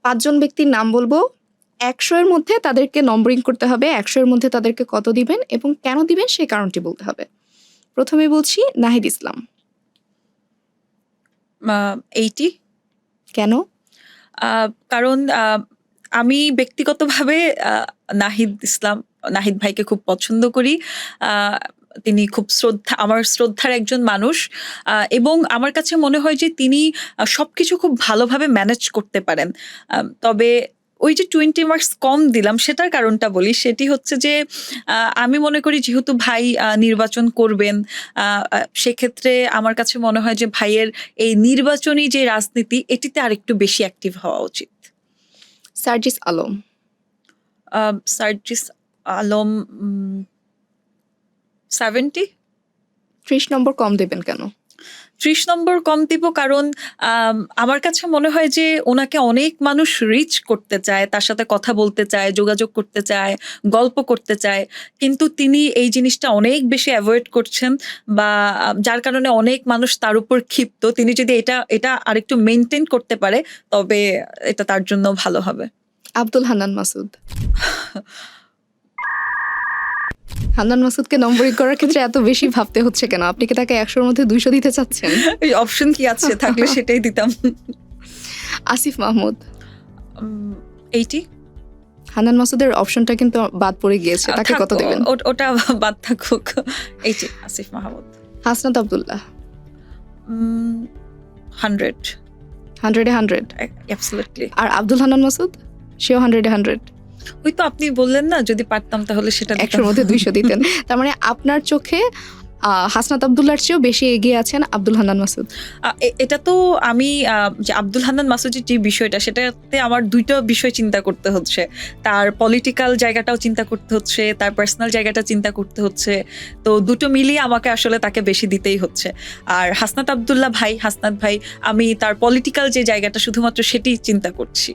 5 জন ব্যক্তির নাম বলবো। 100 এর মধ্যে তাদেরকে নম্বরিং করতে হবে। 100 এর মধ্যে তাদেরকে কত দিবেন এবং কেন দিবেন সেই কারণটি বলতে হবে। প্রথমে বলছি নাহিদ ইসলাম। 80। কেন? কারণ আমি ব্যক্তিগতভাবে নাহিদ ভাইকে খুব পছন্দ করি। তিনি খুব আমার শ্রদ্ধার একজন মানুষ, এবং আমার কাছে মনে হয় যে তিনি সবকিছু খুব ভালোভাবে ম্যানেজ করতে পারেন। তবে ওই যে 20 মার্কস কম দিলাম সেটার কারণটা বলি, সেটি হচ্ছে যে আমি মনে করি যেহেতু ভাই নির্বাচন করবেন, সেক্ষেত্রে আমার কাছে মনে হয় যে ভাইয়ের এই নির্বাচনী যে রাজনীতি এটিতে আরেকটু বেশি অ্যাক্টিভ হওয়া উচিত। সার্জিস আলম। সার্জিস আলম 70। 30 নম্বর কম দেবেন কেন? 30 নম্বর কম দিব কারণ আমার কাছে মনে হয় যে ওনাকে অনেক মানুষ রিচ করতে চায়, তার সাথে কথা বলতে চায়, যোগাযোগ করতে চায়, গল্প করতে চায়, কিন্তু তিনি এই জিনিসটা অনেক বেশি অ্যাভয়েড করছেন, বা যার কারণে অনেক মানুষ তার উপর ক্ষিপ্ত। তিনি যদি এটা আরেকটু মেনটেন করতে পারে তবে এটা তার জন্য ভালো হবে। আব্দুল হান্নান মাসুদ। হান্নান মাসুদকে নম্বরিং করার ক্ষেত্রে এত বেশি ভাবতে হচ্ছে কেন? আপনি কি তাকে 100 এর মধ্যে 200 দিতে চাচ্ছেন? এই অপশন কি আছে? থাকলে সেটাই দিতাম। আসিফ মাহমুদ। 80। হান্নান মাসুদের অপশনটা কিন্তু বাদ পড়ে গিয়েছে, তাকে কত দেবেন? ওটা বাদ থাকুক। 80 আসিফ মাহমুদ। হাসনাত আব্দুল্লাহ। 100। 100 এ 100। অ্যাবসলিউটলি। আর আব্দুল হান্নান মাসুদ? সেও 100 এ 100। ওই তো আপনি বললেন না যদি পারতাম তাহলে সেটা 100 এর মধ্যে 200 দিতেন। তার মানে আপনার চোখে হাসনাত আব্দুল্লাহর চেয়েও বেশি এগিয়ে আছেন আব্দুল হান্নান মাসুদ। এটা তো আমি যে আব্দুল হান্নান মাসুদের যে বিষয়টা, সেটাতে আমার দুইটা বিষয় চিন্তা করতে হচ্ছে। তার পলিটিক্যাল জায়গাটাও চিন্তা করতে হচ্ছে, তার পার্সোনাল জায়গাটা চিন্তা করতে হচ্ছে। তো দুটো মিলিয়ে আমাকে আসলে তাকে বেশি দিতেই হচ্ছে। আর হাসনাত ভাই, আমি তার পলিটিক্যাল যে জায়গাটা শুধুমাত্র সেটি চিন্তা করছি।